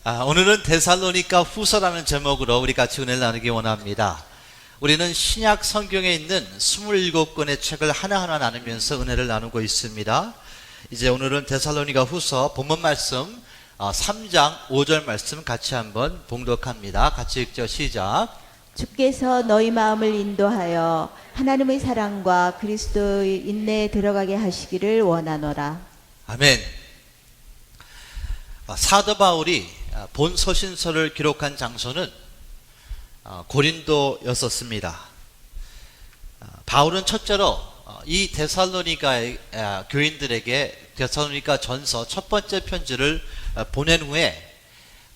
오늘은 데살로니가 후서라는 제목으로 우리 같이 은혜를 나누기 원합니다. 우리는 신약 성경에 있는 27권의 책을 하나하나 나누면서 은혜를 나누고 있습니다. 이제 오늘은 데살로니가 후서 본문 말씀 3장 5절 말씀 같이 한번 봉독합니다. 같이 읽죠. 시작. 주께서 너희 마음을 인도하여 하나님의 사랑과 그리스도의 인내에 들어가게 하시기를 원하노라. 아멘. 사도 바울이 본 서신서를 기록한 장소는 고린도였었습니다. 바울은 첫째로 이 데살로니가 교인들에게 데살로니가 전서 첫 번째 편지를 보낸 후에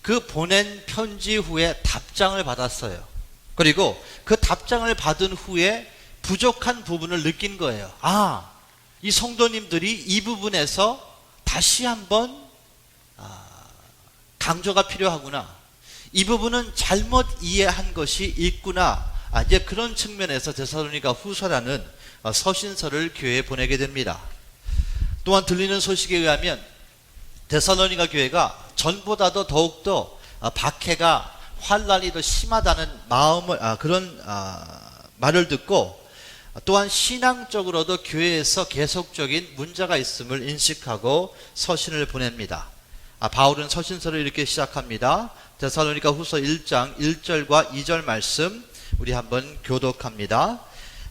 그 보낸 편지 후에 답장을 받았어요. 그리고 그 답장을 받은 후에 부족한 부분을 느낀 거예요. 이 성도님들이 이 부분에서 다시 한번 강조가 필요하구나. 이 부분은 잘못 이해한 것이 있구나. 이제 그런 측면에서 데살로니가 후서라는 서신서를 교회에 보내게 됩니다. 또한 들리는 소식에 의하면 데살로니가 교회가 전보다도 더욱더 박해가 환란이 더 심하다는 그런 말을 듣고 또한 신앙적으로도 교회에서 계속적인 문제가 있음을 인식하고 서신을 보냅니다. 바울은 서신서를 이렇게 시작합니다. 데살로니가 후서 1장 1절과 2절 말씀 우리 한번 교독합니다.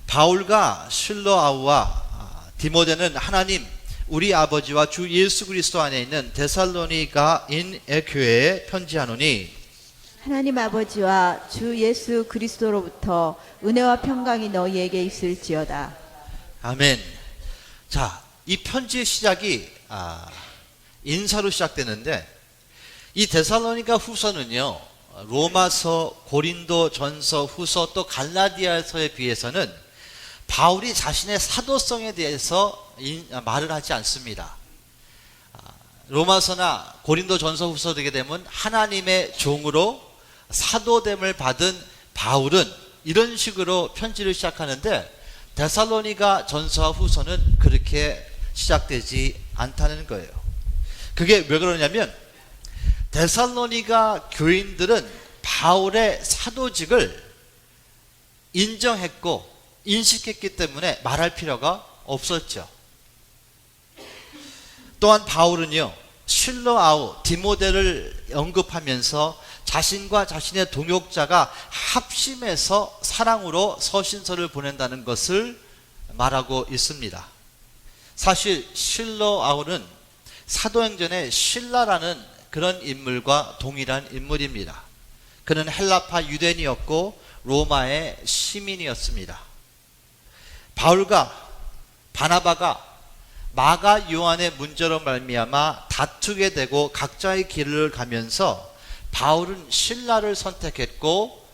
바울과 실로아우와 디모데는 하나님 우리 아버지와 주 예수 그리스도 안에 있는 데살로니가인의 교회에 편지하노니 하나님 아버지와 주 예수 그리스도로부터 은혜와 평강이 너희에게 있을지어다. 아멘. 자, 이 편지의 시작이 인사로 시작되는데 이 데살로니가 후서는요, 로마서, 고린도 전서, 후서 또 갈라디아서에 비해서는 바울이 자신의 사도성에 대해서 말을 하지 않습니다. 로마서나 고린도 전서 후서 되게 되면 하나님의 종으로 사도됨을 받은 바울은 이런 식으로 편지를 시작하는데 데살로니가 전서와 후서는 그렇게 시작되지 않다는 거예요. 그게 왜 그러냐면 데살로니가 교인들은 바울의 사도직을 인정했고 인식했기 때문에 말할 필요가 없었죠. 또한 바울은요, 실로아우, 디모데를 언급하면서 자신과 자신의 동역자가 합심해서 사랑으로 서신서를 보낸다는 것을 말하고 있습니다. 사실 실로아우는 사도행전의 실라라는 그런 인물과 동일한 인물입니다. 그는 헬라파 유대인이었고 로마의 시민이었습니다. 바울과 바나바가 마가 요한의 문제로 말미암아 다투게 되고 각자의 길을 가면서 바울은 실라를 선택했고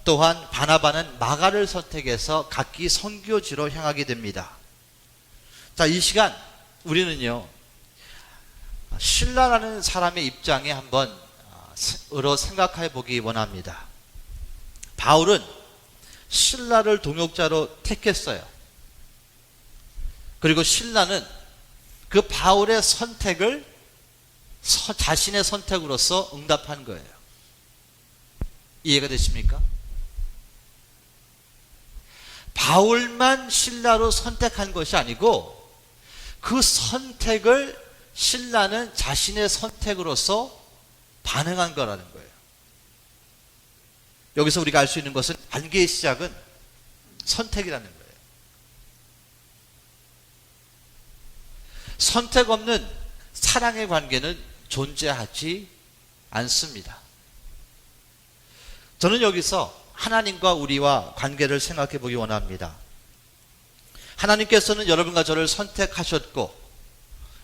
또한 바나바는 마가를 선택해서 각기 선교지로 향하게 됩니다. 자, 이 시간 우리는요, 실라라는 사람의 입장에 한번 생각해 보기 원합니다. 바울은 실라를 동역자로 택했어요. 그리고 실라는 그 바울의 선택을 자신의 선택으로서 응답한 거예요. 이해가 되십니까? 바울만 실라로 선택한 것이 아니고 그 선택을 실라는 자신의 선택으로서 반응한 거라는 거예요. 여기서 우리가 알 수 있는 것은 관계의 시작은 선택이라는 거예요. 선택 없는 사랑의 관계는 존재하지 않습니다. 저는 여기서 하나님과 우리와 관계를 생각해 보기 원합니다. 하나님께서는 여러분과 저를 선택하셨고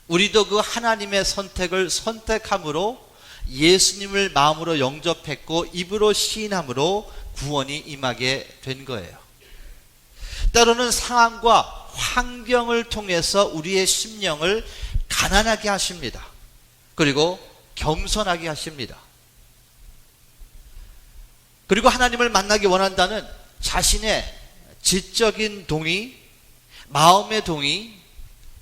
우리도 그 하나님의 선택을 선택함으로 예수님을 마음으로 영접했고 입으로 시인함으로 구원이 임하게 된 거예요. 때로는 상황과 환경을 통해서 우리의 심령을 가난하게 하십니다. 그리고 겸손하게 하십니다. 그리고 하나님을 만나기 원한다는 자신의 지적인 동의, 마음의 동의,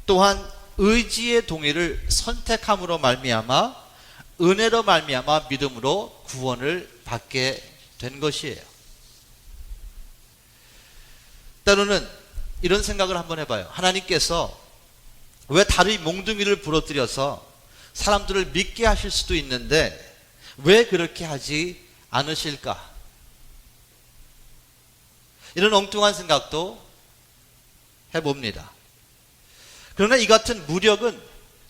또한 의지의 동의를 선택함으로 말미암아 은혜로 말미암아 믿음으로 구원을 받게 된 것이에요. 때로는 이런 생각을 한번 해봐요. 하나님께서 왜 다리 몽둥이를 부러뜨려서 사람들을 믿게 하실 수도 있는데 왜 그렇게 하지 않으실까? 이런 엉뚱한 생각도 해봅니다. 그러나 이 같은 무력은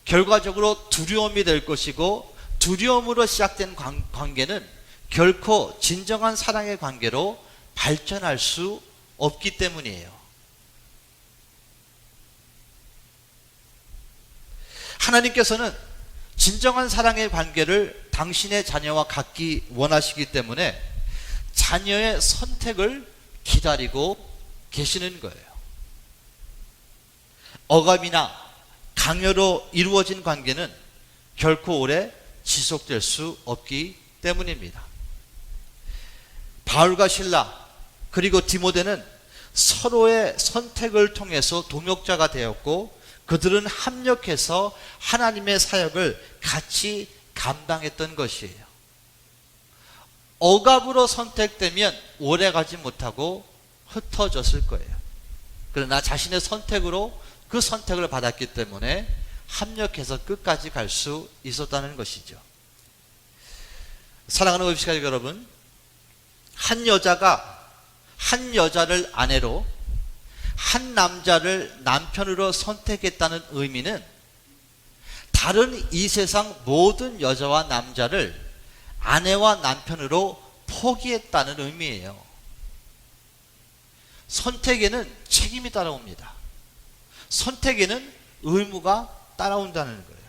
결과적으로 두려움이 될 것이고, 두려움으로 시작된 관계는 결코 진정한 사랑의 관계로 발전할 수 없기 때문이에요. 하나님께서는 진정한 사랑의 관계를 당신의 자녀와 갖기 원하시기 때문에 자녀의 선택을 기다리고 계시는 거예요. 억압이나 강요로 이루어진 관계는 결코 오래 지속될 수 없기 때문입니다. 바울과 실라 그리고 디모데는 서로의 선택을 통해서 동역자가 되었고, 그들은 합력해서 하나님의 사역을 같이 감당했던 것이에요. 억압으로 선택되면 오래가지 못하고 흩어졌을 거예요. 그러나 자신의 선택으로 그 선택을 받았기 때문에 합력해서 끝까지 갈 수 있었다는 것이죠. 사랑하는 의식가 여러분, 한 여자가 한 여자를 아내로, 한 남자를 남편으로 선택했다는 의미는 다른 이 세상 모든 여자와 남자를 아내와 남편으로 포기했다는 의미예요. 선택에는 책임이 따라옵니다. 선택에는 의무가 따라온다는 거예요.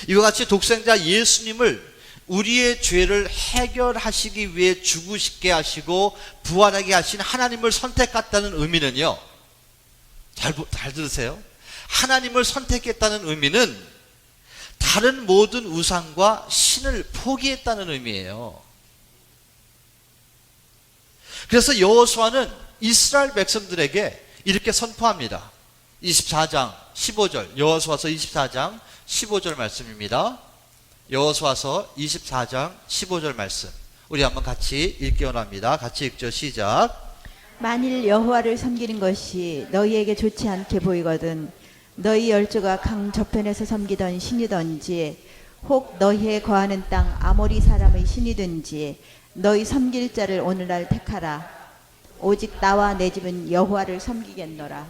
이와 같이 독생자 예수님을 우리의 죄를 해결하시기 위해 죽으시게 하시고 부활하게 하신 하나님을 선택했다는 의미는요, 잘 들으세요. 하나님을 선택했다는 의미는 다른 모든 우상과 신을 포기했다는 의미예요. 그래서 여호수아는 이스라엘 백성들에게 이렇게 선포합니다. 24장 15절, 여호수아서 24장 15절 말씀입니다. 여호수아서 24장 15절 말씀, 우리 한번 같이 읽기 원합니다. 같이 읽죠. 시작. 만일 여호와를 섬기는 것이 너희에게 좋지 않게 보이거든 너희 열조가 강 저편에서 섬기던 신이든지 혹 너희의 거하는 땅 아모리 사람의 신이든지 너희 섬길 자를 오늘날 택하라. 오직 나와 내 집은 여호와를 섬기겠노라.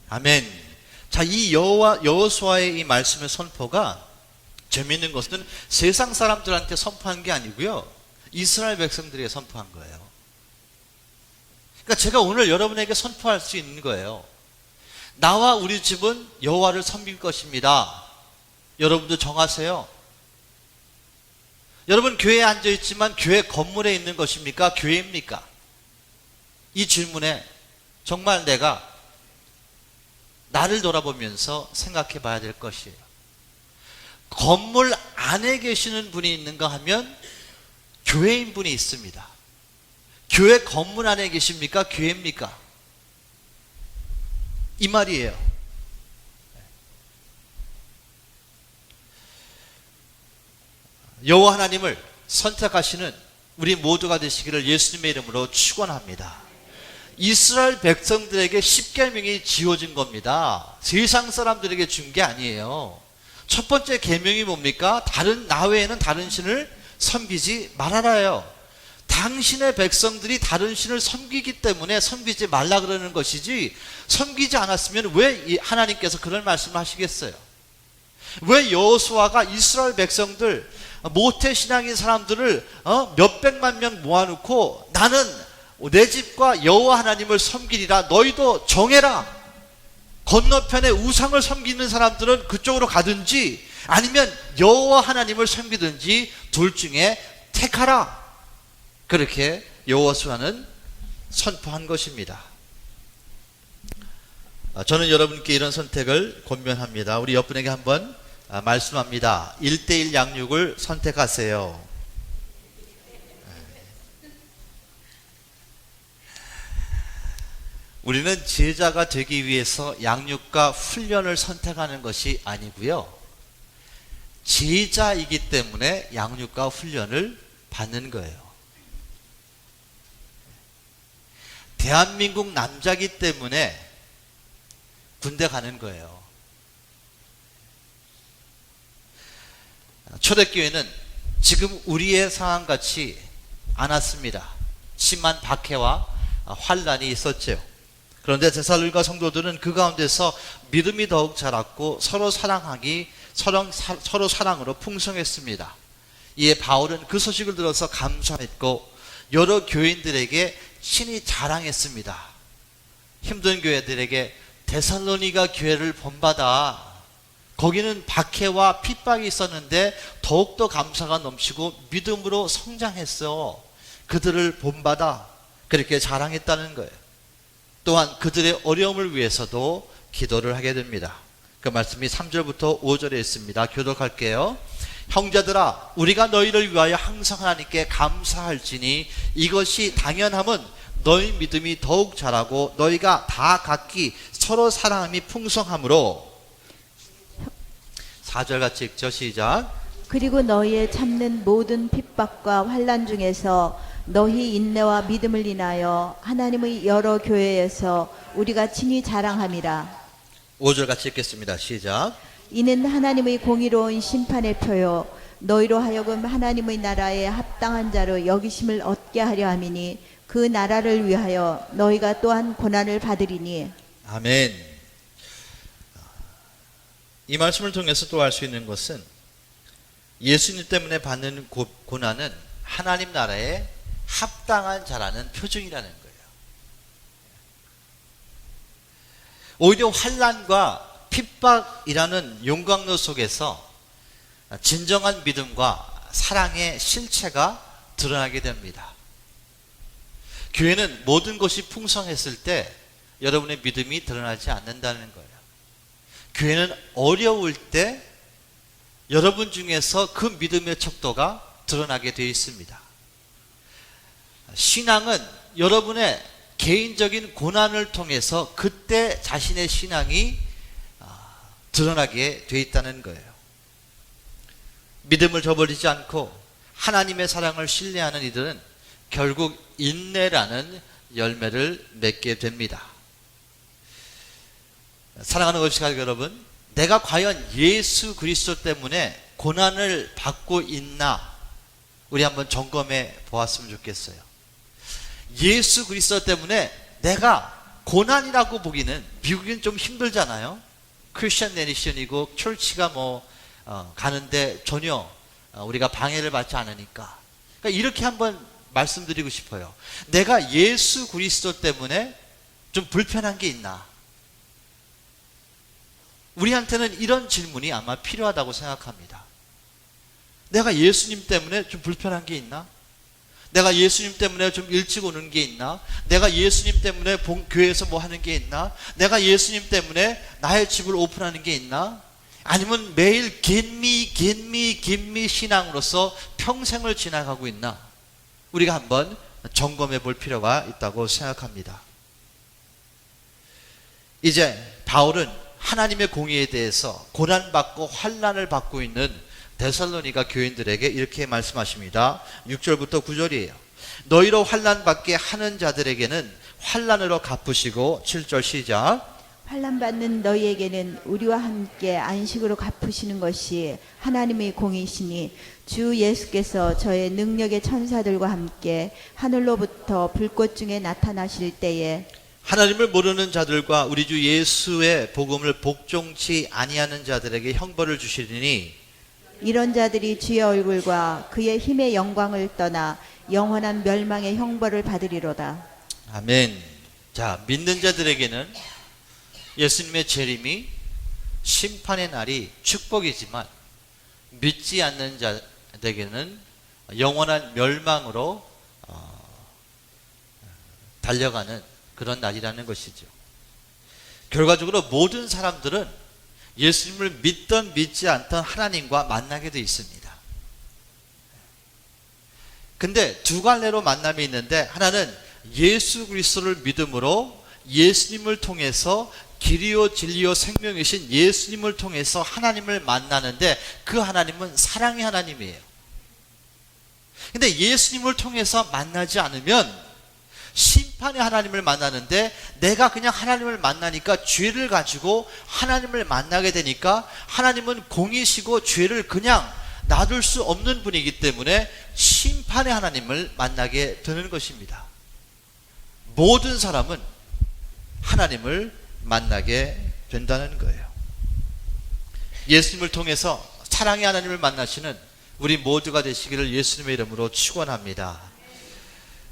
아멘. 자, 이 여호수아의 이 말씀의 선포가 재미있는 것은 세상 사람들한테 선포한 게 아니고요, 이스라엘 백성들에게 선포한 거예요. 그러니까 제가 오늘 여러분에게 선포할 수 있는 거예요. 나와 우리 집은 여호와를 섬길 것입니다. 여러분도 정하세요. 여러분 교회에 앉아 있지만 교회 건물에 있는 것입니까? 교회입니까? 이 질문에 정말 내가 나를 돌아보면서 생각해 봐야 될 것이에요. 건물 안에 계시는 분이 있는가 하면 교회인 분이 있습니다. 교회 건물 안에 계십니까? 교회입니까? 이 말이에요. 여호와 하나님을 선택하시는 우리 모두가 되시기를 예수님의 이름으로 축원합니다. 이스라엘 백성들에게 십계명이 지어진 겁니다. 세상 사람들에게 준 게 아니에요. 첫 번째 계명이 뭡니까? 나 외에는 다른 신을 섬기지 말아라요. 당신의 백성들이 다른 신을 섬기기 때문에 섬기지 말라 그러는 것이지, 섬기지 않았으면 왜 하나님께서 그런 말씀을 하시겠어요? 왜 여호수아가 이스라엘 백성들, 모태신앙인 사람들을 몇백만 명 모아놓고 나는 내 집과 여호와 하나님을 섬기리라, 너희도 정해라. 건너편에 우상을 섬기는 사람들은 그쪽으로 가든지 아니면 여호와 하나님을 섬기든지 둘 중에 택하라. 그렇게 여호수아는 선포한 것입니다. 저는 여러분께 이런 선택을 권면합니다. 우리 옆분에게 한번 말씀합니다. 1:1 양육을 선택하세요. 우리는 제자가 되기 위해서 양육과 훈련을 선택하는 것이 아니고요, 제자이기 때문에 양육과 훈련을 받는 거예요. 대한민국 남자이기 때문에 군대 가는 거예요. 초대교회는 지금 우리의 상황같이 않았습니다. 심한 박해와 환란이 있었죠. 그런데 데살로니가 성도들은 그 가운데서 믿음이 더욱 자랐고 서로 사랑으로 풍성했습니다. 이에 바울은 그 소식을 들어서 감사했고 여러 교인들에게 친히 자랑했습니다. 힘든 교회들에게 데살로니가 교회를 본받아. 거기는 박해와 핍박이 있었는데 더욱더 감사가 넘치고 믿음으로 성장했어. 그들을 본받아. 그렇게 자랑했다는 거예요. 또한 그들의 어려움을 위해서도 기도를 하게 됩니다. 그 말씀이 3절부터 5절에 있습니다. 교독할게요. 형제들아, 우리가 너희를 위하여 항상 하나님께 감사할지니 이것이 당연함은 너희 믿음이 더욱 자라고 너희가 다 각기 서로 사랑함이 풍성함으로. 4절 같이 읽죠. 시작. 그리고 너희의 참는 모든 핍박과 환난 중에서 너희 인내와 믿음을 인하여 하나님의 여러 교회에서 우리가 친히 자랑함이라. 5절 같이 읽겠습니다. 시작. 이는 하나님의 공의로운 심판의 표요 너희로 하여금 하나님의 나라에 합당한 자로 여기심을 얻게 하려 함이니 그 나라를 위하여 너희가 또한 고난을 받으리니. 아멘. 이 말씀을 통해서 또 알 수 있는 것은 예수님 때문에 받는 고난은 하나님 나라에 합당한 자라는 표징이라는 거예요. 오히려 환난과 핍박이라는 용광로 속에서 진정한 믿음과 사랑의 실체가 드러나게 됩니다. 교회는 모든 것이 풍성했을 때 여러분의 믿음이 드러나지 않는다는 거예요. 교회는 어려울 때 여러분 중에서 그 믿음의 척도가 드러나게 되어 있습니다. 신앙은 여러분의 개인적인 고난을 통해서 그때 자신의 신앙이 드러나게 되어 있다는 거예요. 믿음을 저버리지 않고 하나님의 사랑을 신뢰하는 이들은 결국 인내라는 열매를 맺게 됩니다. 사랑하는 의식가 여러분, 내가 과연 예수 그리스도 때문에 고난을 받고 있나 우리 한번 점검해 보았으면 좋겠어요. 예수 그리스도 때문에 내가 고난이라고 보기는 미국은 좀 힘들잖아요. 크리스천 네이션이고 철치가 가는데 전혀 우리가 방해를 받지 않으니까. 그러니까 이렇게 한번 말씀드리고 싶어요. 내가 예수 그리스도 때문에 좀 불편한 게 있나? 우리한테는 이런 질문이 아마 필요하다고 생각합니다. 내가 예수님 때문에 좀 불편한 게 있나? 내가 예수님 때문에 좀 일찍 오는 게 있나? 내가 예수님 때문에 교회에서 뭐 하는 게 있나? 내가 예수님 때문에 나의 집을 오픈하는 게 있나? 아니면 매일 겟미 신앙으로서 평생을 지나가고 있나? 우리가 한번 점검해 볼 필요가 있다고 생각합니다. 이제 바울은 하나님의 공의에 대해서 고난받고 환난을 받고 있는 데살로니가 교인들에게 이렇게 말씀하십니다. 6절부터 9절이에요. 너희로 환난받게 하는 자들에게는 환난으로 갚으시고. 7절 시작. 환난받는 너희에게는 우리와 함께 안식으로 갚으시는 것이 하나님의 공이시니 주 예수께서 저의 능력의 천사들과 함께 하늘로부터 불꽃 중에 나타나실 때에 하나님을 모르는 자들과 우리 주 예수의 복음을 복종치 아니하는 자들에게 형벌을 주시리니 이런 자들이 주의 얼굴과 그의 힘의 영광을 떠나 영원한 멸망의 형벌을 받으리로다. 아멘. 자, 믿는 자들에게는 예수님의 재림이 심판의 날이 축복이지만 믿지 않는 자들에게는 영원한 멸망으로 달려가는 그런 날이라는 것이죠. 결과적으로 모든 사람들은 예수님을 믿던 믿지 않던 하나님과 만나게 되어 있습니다. 근데 두 갈래로 만남이 있는데, 하나는 예수 그리스도를 믿음으로 예수님을 통해서 길이요 진리요 생명이신 예수님을 통해서 하나님을 만나는데 그 하나님은 사랑의 하나님이에요. 근데 예수님을 통해서 만나지 않으면 심판의 하나님을 만나는데, 내가 그냥 하나님을 만나니까 죄를 가지고 하나님을 만나게 되니까 하나님은 공이시고 죄를 그냥 놔둘 수 없는 분이기 때문에 심판의 하나님을 만나게 되는 것입니다. 모든 사람은 하나님을 만나게 된다는 거예요. 예수님을 통해서 사랑의 하나님을 만나시는 우리 모두가 되시기를 예수님의 이름으로 축원합니다.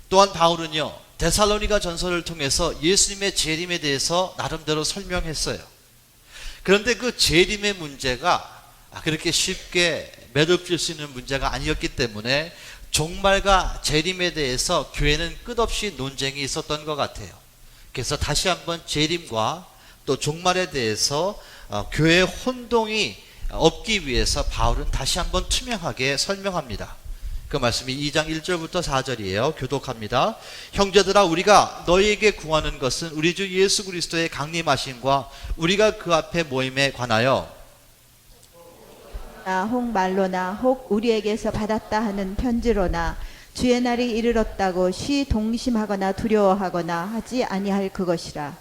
또한 바울은요, 데살로니가 전서를 통해서 예수님의 재림에 대해서 나름대로 설명했어요. 그런데 그 재림의 문제가 그렇게 쉽게 매듭질 수 있는 문제가 아니었기 때문에 종말과 재림에 대해서 교회는 끝없이 논쟁이 있었던 것 같아요. 그래서 다시 한번 재림과 또 종말에 대해서 교회의 혼동이 없기 위해서 바울은 다시 한번 투명하게 설명합니다. 그 말씀이 2장 1절부터 4절이에요. 교독합니다. 형제들아, 우리가 너희에게 구하는 것은 우리 주 예수 그리스도의 강림하심과 우리가 그 앞에 모임에 관하여 혹 말로나 혹 우리에게서 받았다 하는 편지로나 주의 날이 이르렀다고 쉬 동심하거나 두려워하거나 하지 아니할 그것이라.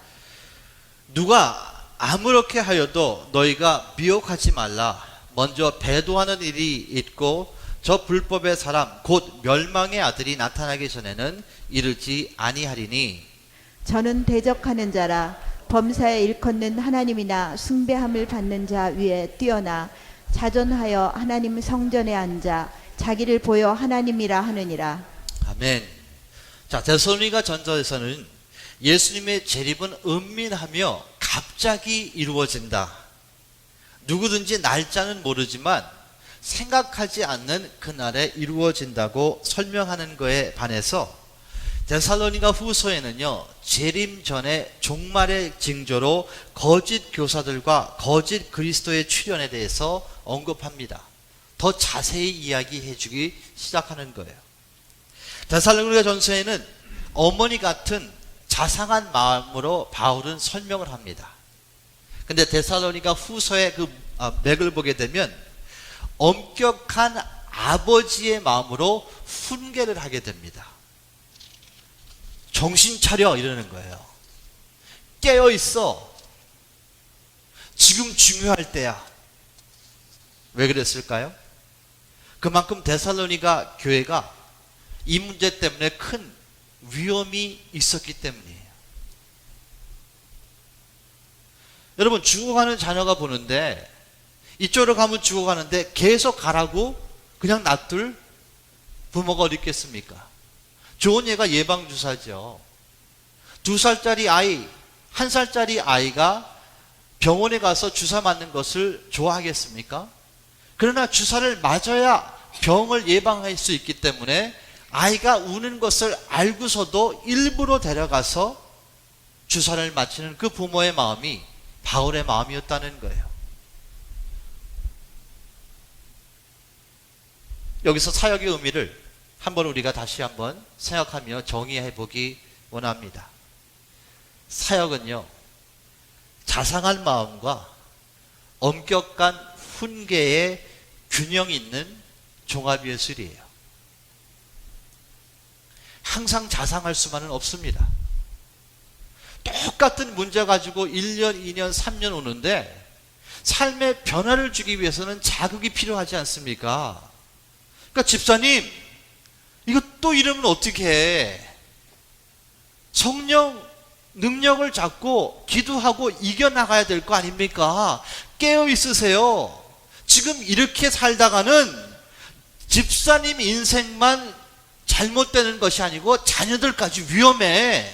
누가 아무렇게 하여도 너희가 미혹하지 말라. 먼저 배도하는 일이 있고 저 불법의 사람 곧 멸망의 아들이 나타나기 전에는 이르지 아니하리니, 저는 대적하는 자라 범사에 일컫는 하나님이나 숭배함을 받는 자 위에 뛰어나 자전하여 하나님 성전에 앉아 자기를 보여 하나님이라 하느니라. 아멘. 자, 데살로니가 전서에서는 예수님의 재림은 은밀하며 갑자기 이루어진다. 누구든지 날짜는 모르지만 생각하지 않는 그날에 이루어진다고 설명하는 거에 반해서 데살로니가 후서에는요, 재림 전에 종말의 징조로 거짓 교사들과 거짓 그리스도의 출현에 대해서 언급합니다. 더 자세히 이야기해 주기 시작하는 거예요. 데살로니가 전서에는 어머니 같은 자상한 마음으로 바울은 설명을 합니다. 근데 데살로니가 후서의 그 맥을 보게 되면 엄격한 아버지의 마음으로 훈계를 하게 됩니다. 정신 차려 이러는 거예요. 깨어 있어. 지금 중요할 때야. 왜 그랬을까요? 그만큼 데살로니가 교회가 이 문제 때문에 큰 위험이 있었기 때문이에요. 여러분, 죽어가는 자녀가 보는데 이쪽으로 가면 죽어가는데 계속 가라고 그냥 놔둘 부모가 어디 있겠습니까? 좋은 예가 예방주사죠. 2살짜리 아이, 1살짜리 아이가 병원에 가서 주사 맞는 것을 좋아하겠습니까? 그러나 주사를 맞아야 병을 예방할 수 있기 때문에 아이가 우는 것을 알고서도 일부러 데려가서 주사를 맞히는 그 부모의 마음이 바울의 마음이었다는 거예요. 여기서 사역의 의미를 한번 우리가 다시 한번 생각하며 정의해 보기 원합니다. 사역은요, 자상한 마음과 엄격한 훈계의 균형 있는 종합 예술이에요. 항상 자상할 수만은 없습니다. 똑같은 문제 가지고 1년, 2년, 3년 오는데 삶의 변화를 주기 위해서는 자극이 필요하지 않습니까? 그러니까 집사님, 이거 또 이러면 어떻게 해? 성령 능력을 잡고 기도하고 이겨나가야 될 거 아닙니까? 깨어 있으세요. 지금 이렇게 살다가는 집사님 인생만 잘못되는 것이 아니고 자녀들까지 위험해.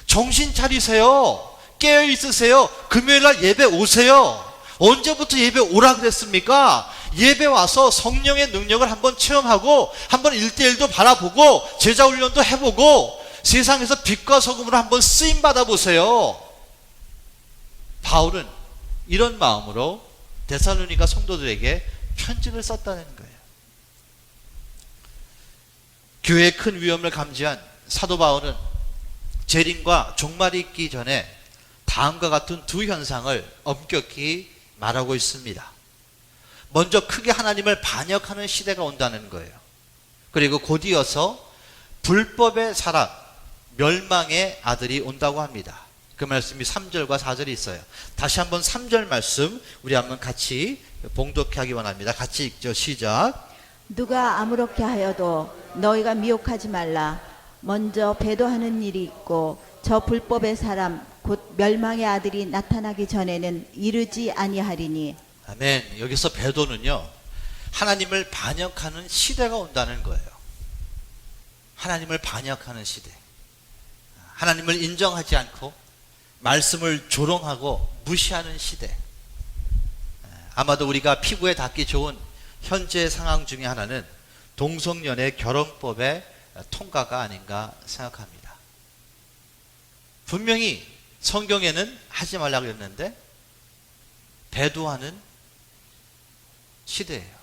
정신 차리세요. 깨어 있으세요. 금요일날 예배 오세요. 언제부터 예배 오라 그랬습니까? 예배 와서 성령의 능력을 한번 체험하고 한번 1대1도 바라보고 제자훈련도 해보고 세상에서 빛과 소금으로 한번 쓰임 받아보세요. 바울은 이런 마음으로 데살로니가 성도들에게 편지를 썼다는 거예요. 교회의 큰 위험을 감지한 사도 바울은 재림과 종말이 있기 전에 다음과 같은 두 현상을 엄격히 말하고 있습니다. 먼저 크게 하나님을 반역하는 시대가 온다는 거예요. 그리고 곧이어서 불법의 사람, 멸망의 아들이 온다고 합니다. 그 말씀이 3절과 4절이 있어요. 다시 한번 3절 말씀 우리 한번 같이 봉독하기 원합니다. 같이 읽죠. 시작. 누가 아무렇게 하여도 너희가 미혹하지 말라. 먼저 배도하는 일이 있고 저 불법의 사람 곧 멸망의 아들이 나타나기 전에는 이르지 아니하리니. 아멘. 여기서 배도는요, 하나님을 반역하는 시대가 온다는 거예요. 하나님을 반역하는 시대. 하나님을 인정하지 않고 말씀을 조롱하고 무시하는 시대. 아마도 우리가 피부에 닿기 좋은 현재 상황 중에 하나는 동성연애 결혼법의 통과가 아닌가 생각합니다. 분명히 성경에는 하지 말라고 했는데 배도하는 시대예요.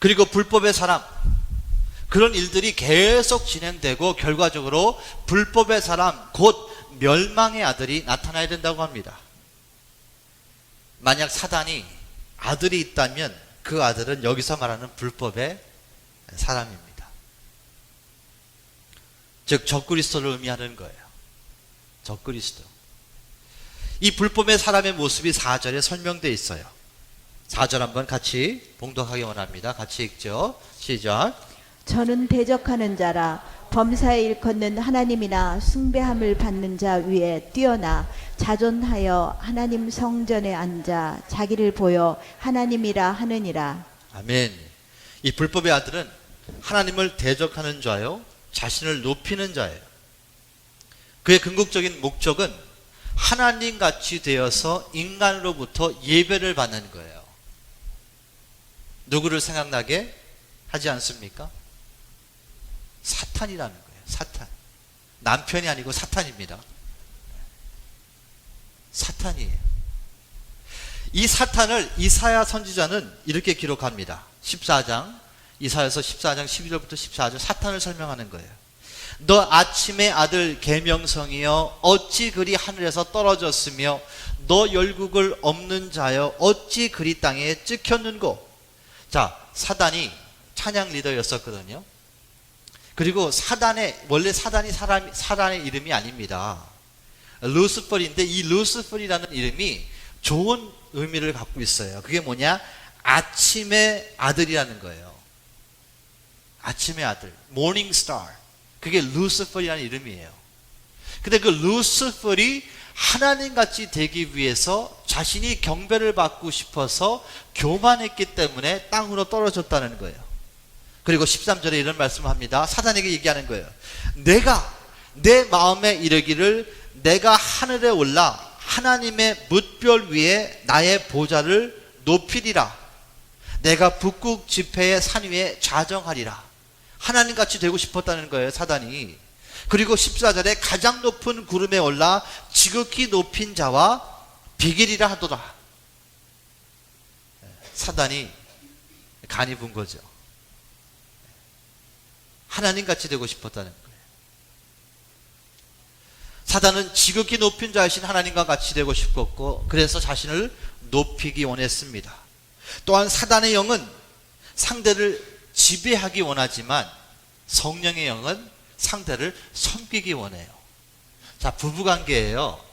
그리고 불법의 사람, 그런 일들이 계속 진행되고 결과적으로 불법의 사람, 곧 멸망의 아들이 나타나야 된다고 합니다. 만약 사단이 아들이 있다면 그 아들은 여기서 말하는 불법의 사람입니다. 즉 적그리스도를 의미하는 거예요. 적그리스도. 이 불법의 사람의 모습이 4절에 설명되어 있어요. 4절 한번 같이 봉독하기 원합니다. 같이 읽죠. 시작. 저는 대적하는 자라 범사에 일컫는 하나님이나 숭배함을 받는 자 위에 뛰어나 자존하여 하나님 성전에 앉아 자기를 보여 하나님이라 하느니라. 아멘. 이 불법의 아들은 하나님을 대적하는 자요, 자신을 높이는 자예요. 그의 궁극적인 목적은 하나님같이 되어서 인간으로부터 예배를 받는 거예요. 누구를 생각나게 하지 않습니까? 사탄이라는 거예요. 사탄. 남편이 아니고 사탄입니다. 사탄이에요. 이 사탄을 이사야 선지자는 이렇게 기록합니다. 14장, 이사야서 14장 12절부터 14절 사탄을 설명하는 거예요. 너 아침의 아들 계명성이여 어찌 그리 하늘에서 떨어졌으며 너 열국을 없는 자여 어찌 그리 땅에 찍혔는고. 자, 사단이 찬양 리더였었거든요. 그리고 원래 사단의 이름이 아닙니다. 루스퍼인데 이 루스퍼이라는 이름이 좋은 의미를 갖고 있어요. 그게 뭐냐? 아침의 아들이라는 거예요. 아침의 아들, 모닝 스타. 그게 루스퍼이라는 이름이에요. 근데 그 루스퍼이 하나님같이 되기 위해서 자신이 경배를 받고 싶어서 교만했기 때문에 땅으로 떨어졌다는 거예요. 그리고 13절에 이런 말씀을 합니다. 사단에게 얘기하는 거예요. 내가 내 마음에 이르기를 내가 하늘에 올라 하나님의 뭇별 위에 나의 보좌를 높이리라. 내가 북극 지폐의 산 위에 좌정하리라. 하나님같이 되고 싶었다는 거예요, 사단이. 그리고 14절에 가장 높은 구름에 올라 지극히 높인 자와 비길이라 하더라. 사단이 간이 분 거죠. 하나님같이 되고 싶었다는 거예요. 사단은 지극히 높인 자이신 하나님과 같이 되고 싶었고, 그래서 자신을 높이기 원했습니다. 또한 사단의 영은 상대를 지배하기 원하지만 성령의 영은 상대를 섬기기 원해요. 자, 부부관계예요.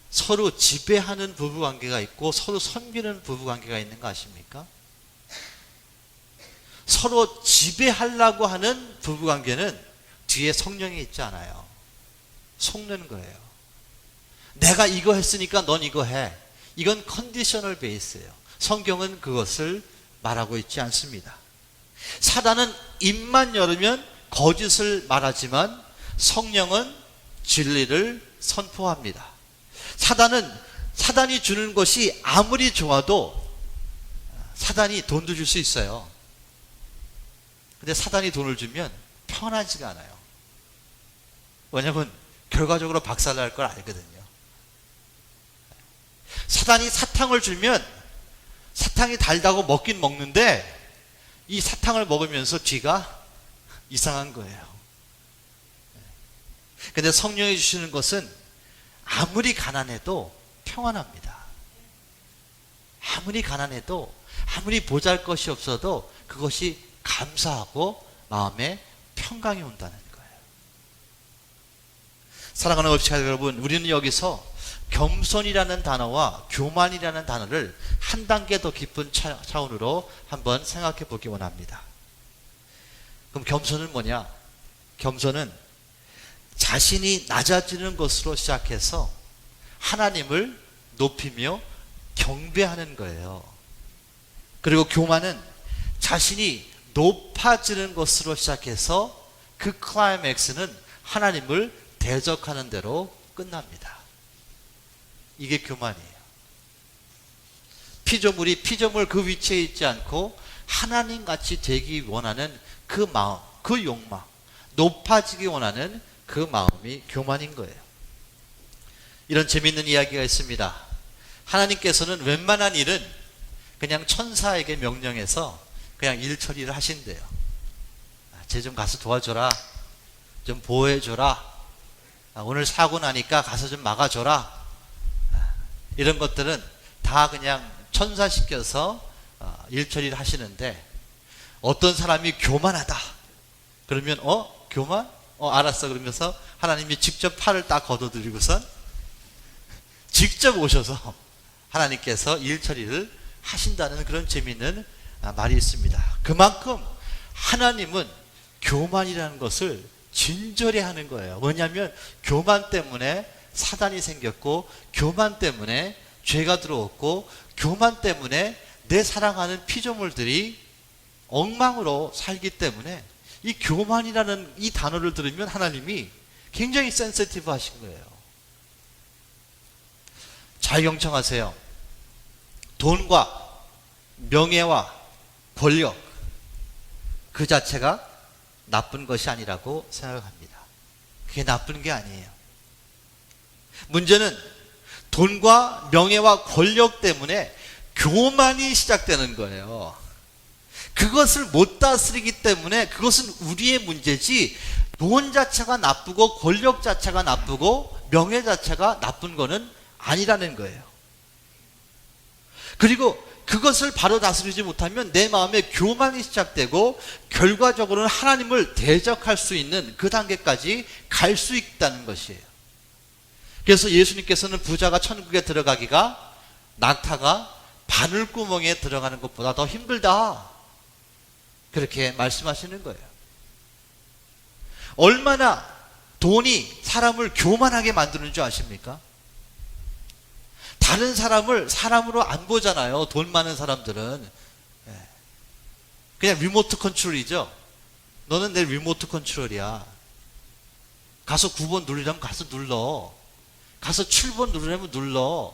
서로 지배하는 부부관계가 있고 서로 섬기는 부부관계가 있는 거 아십니까? 서로 지배하려고 하는 부부관계는 뒤에 성령이 있지 않아요. 속는 거예요. 내가 이거 했으니까 넌 이거 해. 이건 컨디셔널 베이스예요. 성경은 그것을 말하고 있지 않습니다. 사단은 입만 열으면 거짓을 말하지만 성령은 진리를 선포합니다. 사단이 주는 것이 아무리 좋아도 사단이 돈도 줄 수 있어요. 근데 사단이 돈을 주면 편하지가 않아요. 왜냐하면 결과적으로 박살날 걸 알거든요. 사단이 사탕을 주면 사탕이 달다고 먹긴 먹는데 이 사탕을 먹으면서 뒤가 이상한 거예요. 근데 성령이 주시는 것은 아무리 가난해도 평안합니다. 아무리 가난해도, 아무리 보잘것이 없어도 그것이 감사하고 마음에 평강이 온다는 거예요. 사랑하는 업시가 여러분, 우리는 여기서 겸손이라는 단어와 교만이라는 단어를 한 단계 더 깊은 차원으로 한번 생각해 보기 원합니다. 그럼 겸손은 뭐냐? 겸손은 자신이 낮아지는 것으로 시작해서 하나님을 높이며 경배하는 거예요. 그리고 교만은 자신이 높아지는 것으로 시작해서 그 클라이맥스는 하나님을 대적하는 대로 끝납니다. 이게 교만이에요. 피조물 그 위치에 있지 않고 하나님같이 되기 원하는 그 마음, 그 욕망, 높아지기 원하는 그 마음이 교만인 거예요. 이런 재미있는 이야기가 있습니다. 하나님께서는 웬만한 일은 그냥 천사에게 명령해서 그냥 일 처리를 하신대요. 쟤 좀 가서 도와줘라, 좀 보호해줘라, 오늘 사고 나니까 가서 좀 막아줘라. 이런 것들은 다 그냥 천사 시켜서 일 처리를 하시는데, 어떤 사람이 교만하다 그러면 교만? 알았어 그러면서 하나님이 직접 팔을 딱 걷어들이고선 직접 오셔서 하나님께서 일 처리를 하신다는 그런 재미있는 말이 있습니다. 그만큼 하나님은 교만이라는 것을 진절해 하는 거예요. 뭐냐면 교만 때문에 사단이 생겼고, 교만 때문에 죄가 들어왔고, 교만 때문에 내 사랑하는 피조물들이 엉망으로 살기 때문에 이 교만이라는 이 단어를 들으면 하나님이 굉장히 센시티브 하신 거예요. 잘 경청하세요. 돈과 명예와 권력 그 자체가 나쁜 것이 아니라고 생각합니다. 그게 나쁜 게 아니에요. 문제는 돈과 명예와 권력 때문에 교만이 시작되는 거예요. 그것을 못 다스리기 때문에 그것은 우리의 문제지, 돈 자체가 나쁘고 권력 자체가 나쁘고 명예 자체가 나쁜 거는 아니라는 거예요. 그리고 그것을 바로 다스리지 못하면 내 마음에 교만이 시작되고 결과적으로는 하나님을 대적할 수 있는 그 단계까지 갈 수 있다는 것이에요. 그래서 예수님께서는 부자가 천국에 들어가기가 낙타가 바늘구멍에 들어가는 것보다 더 힘들다, 그렇게 말씀하시는 거예요. 얼마나 돈이 사람을 교만하게 만드는 줄 아십니까? 다른 사람을 사람으로 안 보잖아요. 돈 많은 사람들은 그냥 리모트 컨트롤이죠. 너는 내 리모트 컨트롤이야. 가서 9번 누르려면 가서 눌러, 가서 7번 누르려면 눌러.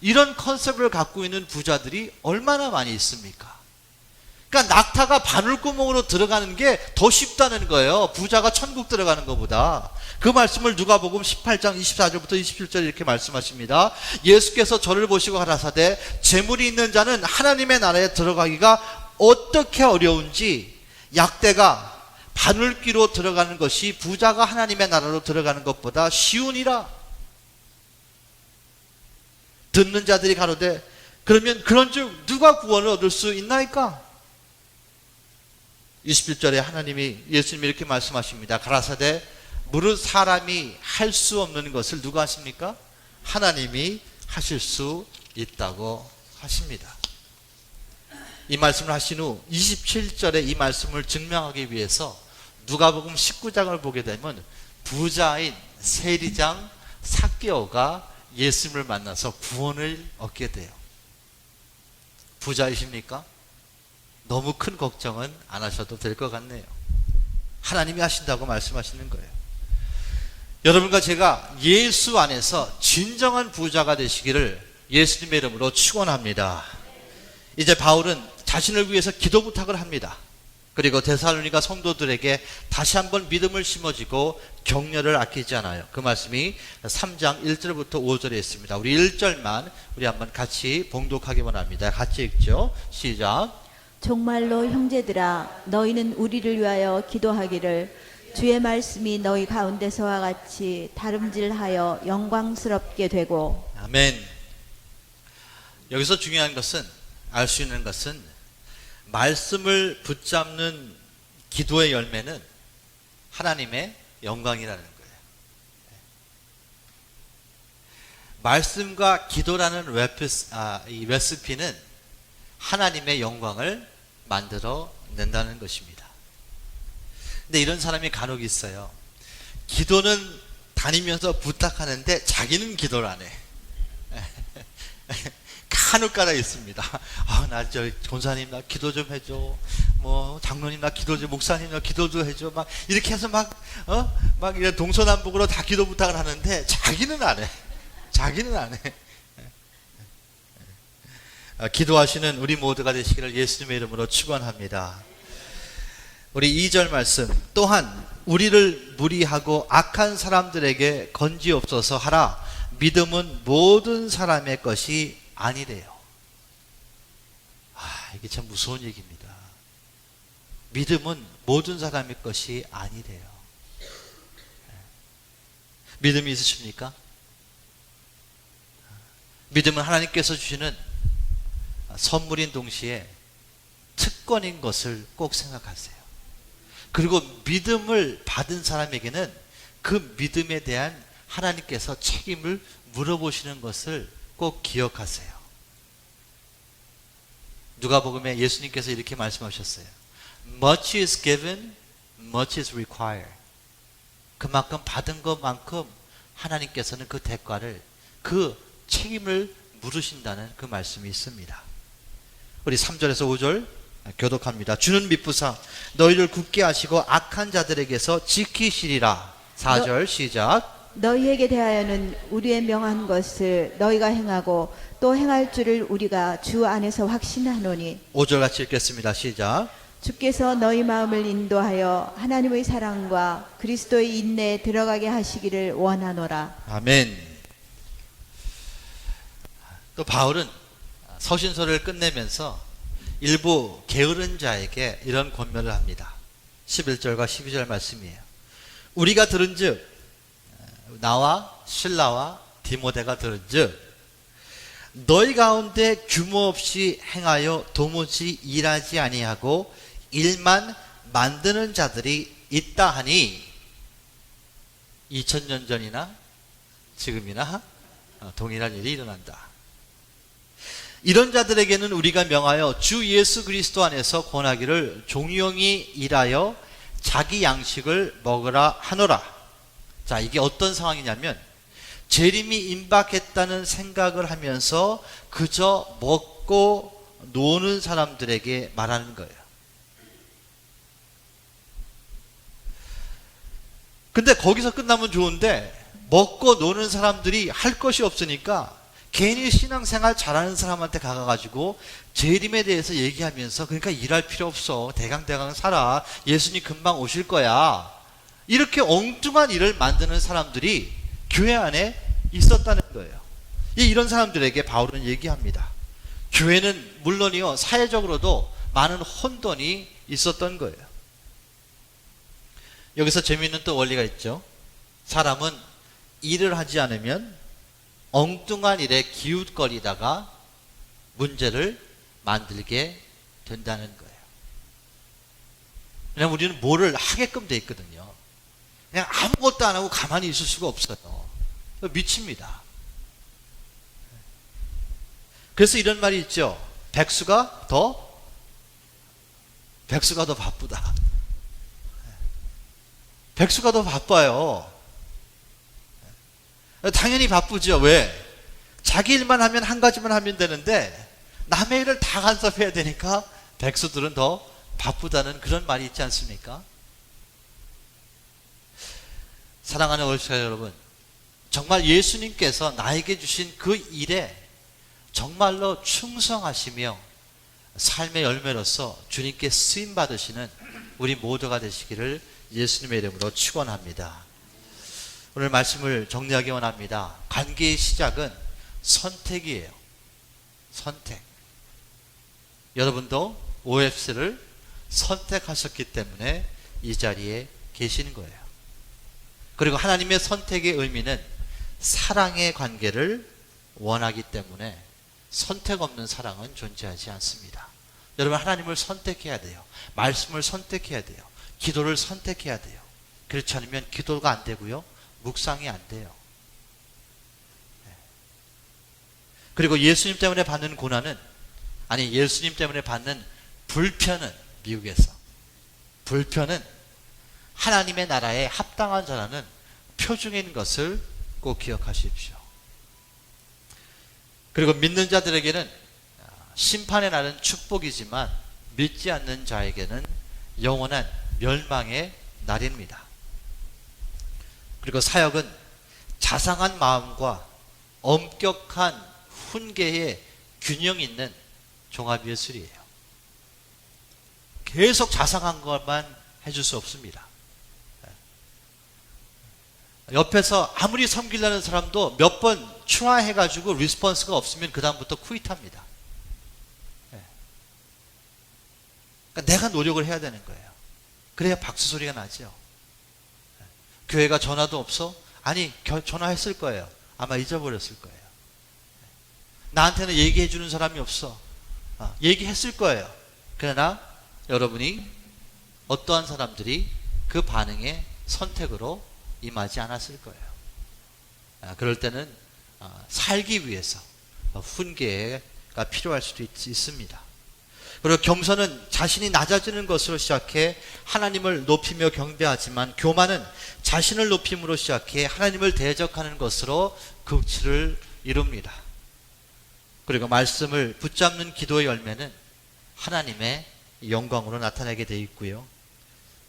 이런 컨셉을 갖고 있는 부자들이 얼마나 많이 있습니까? 그러니까 낙타가 바늘구멍으로 들어가는 게 더 쉽다는 거예요. 부자가 천국 들어가는 것보다. 그 말씀을 누가복음 18장 24절부터 27절 이렇게 말씀하십니다. 예수께서 저를 보시고 가라사대 재물이 있는 자는 하나님의 나라에 들어가기가 어떻게 어려운지, 약대가 바늘귀로 들어가는 것이 부자가 하나님의 나라로 들어가는 것보다 쉬우니라. 듣는 자들이 가로되 그러면 그런즉 누가 구원을 얻을 수 있나이까? 21절에 예수님이 이렇게 말씀하십니다. 가라사대 무릇 사람이 할 수 없는 것을 누가 하십니까? 하나님이 하실 수 있다고 하십니다. 이 말씀을 하신 후 27절에 이 말씀을 증명하기 위해서 누가복음 19장을 보게 되면 부자인 세리장 삭개오가 예수님을 만나서 구원을 얻게 돼요. 부자이십니까? 너무 큰 걱정은 안 하셔도 될 것 같네요. 하나님이 하신다고 말씀하시는 거예요. 여러분과 제가 예수 안에서 진정한 부자가 되시기를 예수님의 이름으로 축원합니다. 이제 바울은 자신을 위해서 기도 부탁을 합니다. 그리고 데살로니가 성도들에게 다시 한번 믿음을 심어주고 격려를 아끼지 않아요. 그 말씀이 3장 1절부터 5절에 있습니다. 우리 1절만 우리 한번 같이 봉독하기 원합니다. 같이 읽죠. 시작. 정말로 형제들아, 너희는 우리를 위하여 기도하기를 주의 말씀이 너희 가운데서와 같이 다름질하여 영광스럽게 되고. 아멘. 여기서 중요한 것은, 알 수 있는 것은, 말씀을 붙잡는 기도의 열매는 하나님의 영광이라는 거예요. 말씀과 기도라는 이 레시피는 하나님의 영광을 만들어 낸다는 것입니다. 근데 이런 사람이 간혹 있어요. 기도는 다니면서 부탁하는데 자기는 기도를 안 해. 간혹 가다 있습니다. 나 권사님 나 기도 좀 해줘. 뭐 장로님 나 기도 좀, 목사님 나 기도 좀 해줘. 막 이렇게 해서 막 이런 동서남북으로 다 기도 부탁을 하는데 자기는 안 해. 자기는 안 해. 기도하시는 우리 모두가 되시기를 예수님의 이름으로 축원합니다. 우리 2절 말씀, 또한 우리를 무리하고 악한 사람들에게 건지옵소서 하라. 믿음은 모든 사람의 것이 아니래요. 이게 참 무서운 얘기입니다. 믿음은 모든 사람의 것이 아니래요. 믿음이 있으십니까? 믿음은 하나님께서 주시는 선물인 동시에 특권인 것을 꼭 생각하세요. 그리고 믿음을 받은 사람에게는 그 믿음에 대한 하나님께서 책임을 물어보시는 것을 꼭 기억하세요. 누가복음에 예수님께서 이렇게 말씀하셨어요. Much is given, much is required. 그만큼 받은 것만큼 하나님께서는 그 대가를, 그 책임을 물으신다는 그 말씀이 있습니다. 우리 3절에서 5절 교독합니다. 주는 미쁘사 너희를 굳게 하시고 악한 자들에게서 지키시리라. 4절 시작. 너희에게 대하여는 우리의 명한 것을 너희가 행하고 또 행할 줄을 우리가 주 안에서 확신하노니. 5절 같이 읽겠습니다. 시작. 주께서 너희 마음을 인도하여 하나님의 사랑과 그리스도의 인내에 들어가게 하시기를 원하노라. 아멘. 또 바울은 서신서를 끝내면서 일부 게으른 자에게 이런 권면을 합니다. 11절과 12절 말씀이에요. 우리가 들은즉, 나와 실라와 디모데가 들은즉 너희 가운데 규모 없이 행하여 도무지 일하지 아니하고 일만 만드는 자들이 있다 하니, 2000년 전이나 지금이나 동일한 일이 일어난다. 이런 자들에게는 우리가 명하여 주 예수 그리스도 안에서 권하기를 종용이 일하여 자기 양식을 먹으라 하노라. 자, 이게 어떤 상황이냐면 재림이 임박했다는 생각을 하면서 그저 먹고 노는 사람들에게 말하는 거예요. 근데 거기서 끝나면 좋은데 먹고 노는 사람들이 할 것이 없으니까 괜히 신앙생활 잘하는 사람한테 가가지고 재림에 대해서 얘기하면서, 그러니까 일할 필요 없어, 대강대강 살아, 예수님 금방 오실 거야, 이렇게 엉뚱한 일을 만드는 사람들이 교회 안에 있었다는 거예요. 이런 사람들에게 바울은 얘기합니다. 교회는 물론이요, 사회적으로도 많은 혼돈이 있었던 거예요. 여기서 재미있는 또 원리가 있죠. 사람은 일을 하지 않으면 엉뚱한 일에 기웃거리다가 문제를 만들게 된다는 거예요. 왜냐하면 우리는 뭐를 하게끔 돼 있거든요. 그냥 아무것도 안 하고 가만히 있을 수가 없어요. 미칩니다. 그래서 이런 말이 있죠. 백수가 더 바쁘다. 백수가 더 바빠요. 당연히 바쁘죠. 왜? 자기 일만 하면 한 가지만 하면 되는데 남의 일을 다 간섭해야 되니까 백수들은 더 바쁘다는 그런 말이 있지 않습니까? 사랑하는 월시가 여러분, 정말 예수님께서 나에게 주신 그 일에 정말로 충성하시며 삶의 열매로서 주님께 쓰임받으시는 우리 모두가 되시기를 예수님의 이름으로 축원합니다. 오늘 말씀을 정리하기 원합니다. 관계의 시작은 선택이에요. 선택. 여러분도 OFC를 선택하셨기 때문에 이 자리에 계시는 거예요. 그리고 하나님의 선택의 의미는 사랑의 관계를 원하기 때문에 선택 없는 사랑은 존재하지 않습니다. 여러분, 하나님을 선택해야 돼요. 말씀을 선택해야 돼요. 기도를 선택해야 돼요. 그렇지 않으면 기도가 안 되고요, 묵상이 안 돼요. 그리고 예수님 때문에 받는 고난은, 아니 예수님 때문에 받는 불편은, 미국에서 불편은 하나님의 나라에 합당한 자라는 표징인 것을 꼭 기억하십시오. 그리고 믿는 자들에게는 심판의 날은 축복이지만 믿지 않는 자에게는 영원한 멸망의 날입니다. 그리고 사역은 자상한 마음과 엄격한 훈계의 균형 있는 종합예술이에요. 계속 자상한 것만 해줄 수 없습니다. 옆에서 아무리 섬기려는 사람도 몇 번 트라이해가지고 리스폰스가 없으면 그 다음부터 퀴트합니다. 그러니까 내가 노력을 해야 되는 거예요. 그래야 박수 소리가 나죠. 교회가 전화도 없어? 아니, 전화했을 거예요. 아마 잊어버렸을 거예요. 나한테는 얘기해 주는 사람이 없어. 얘기했을 거예요. 그러나 여러분이 어떠한 사람들이 그 반응에 선택으로 임하지 않았을 거예요. 그럴 때는 살기 위해서 훈계가 필요할 수도 있습니다. 그리고 겸손은 자신이 낮아지는 것으로 시작해 하나님을 높이며 경배하지만, 교만은 자신을 높임으로 시작해 하나님을 대적하는 것으로 극치를 이룹니다. 그리고 말씀을 붙잡는 기도의 열매는 하나님의 영광으로 나타나게 되어 있고요.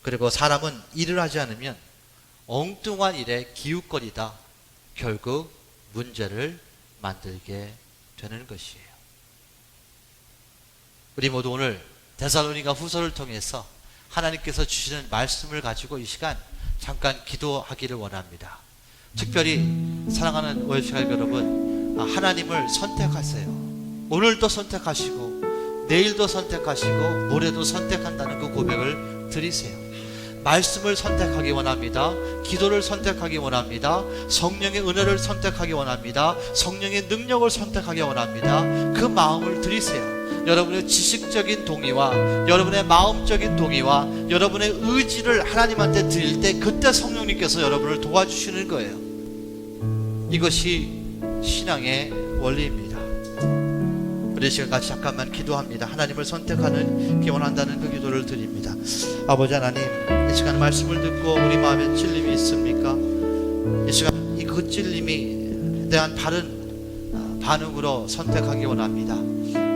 그리고 사람은 일을 하지 않으면 엉뚱한 일에 기웃거리다 결국 문제를 만들게 되는 것이에요. 우리 모두 오늘 데살로니가 후서를 통해서 하나님께서 주시는 말씀을 가지고 이 시간 잠깐 기도하기를 원합니다. 특별히 사랑하는 오해주가 여러분, 하나님을 선택하세요. 오늘도 선택하시고 내일도 선택하시고 모레도 선택한다는 그 고백을 드리세요. 말씀을 선택하기 원합니다. 기도를 선택하기 원합니다. 성령의 은혜를 선택하기 원합니다. 성령의 능력을 선택하기 원합니다. 그 마음을 드리세요. 여러분의 지식적인 동의와 여러분의 마음적인 동의와 여러분의 의지를 하나님한테 드릴 때, 그때 성령님께서 여러분을 도와주시는 거예요. 이것이 신앙의 원리입니다. 우리 시간 같이 잠깐만 기도합니다. 하나님을 선택하는, 기원한다는 그 기도를 드립니다. 아버지 하나님, 이 시간 말씀을 듣고 우리 마음에 찔림이 있습니까? 이 시간 그 찔림에 대한 바른 반응으로 선택하기 원합니다.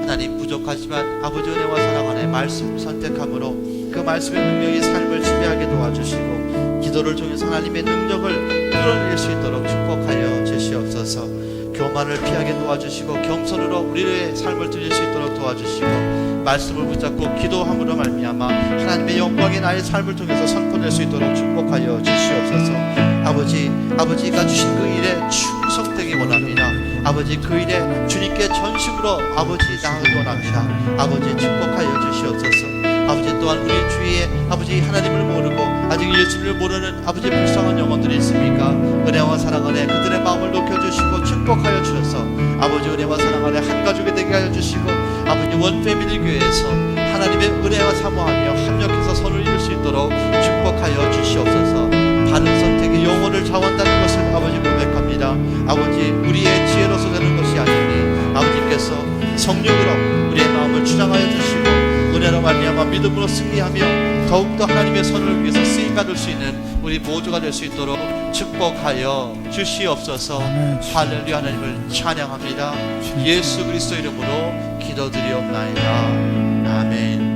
하나님, 부족하지만 아버지 은혜와 사랑 안에 말씀 선택함으로 그 말씀의 능력이 삶을 지배하게 도와주시고, 기도를 통해서 하나님의 능력을 끌어낼 수 있도록 축복하여 주시옵소서. 교만을 피하게 도와주시고 겸손으로 우리의 삶을 드릴 수 있도록 도와주시고, 말씀을 붙잡고 기도함으로 말미암아 하나님의 영광의 나의 삶을 통해서 선포될 수 있도록 축복하여 주시옵소서. 아버지가 주신 그 일에 충성되기 원합니다. 아버지, 그 일에 주님께 전심으로 아버지 나아가기 원합니다. 아버지, 축복하여 주시옵소서. 아버지, 또한 우리 주위에 아버지 하나님을 모르고 아직 예수를 모르는 아버지 불쌍한 영혼들이 있습니까? 은혜와 사랑 안에 그들의 마음을 높여주시고 축복하여 주셔서 아버지 은혜와 사랑 안에 한 가족이 되게 하여 주시고, 아버지 원패밀리 교회에서 하나님의 은혜와 사모하며 합력해서 선을 이룰 수 있도록 축복하여 주시옵소서. 바른 선택의 영혼을 자원다는 것을 아버지 고백합니다. 아버지, 우리의 지혜로서 되는 것이 아니니 아버지께서 성령으로 우리의 마음을 주장하여 주시고, 은혜로 말미암아 믿음으로 승리하며 더욱더 하나님의 선을 위해서 쓰임받을 수 있는 우리 모두가 될 수 있도록 축복하여 주시옵소서. 할렐루야. 하나님을 찬양합니다. 예수 그리스도 이름으로 기도드리옵나이다. 아멘.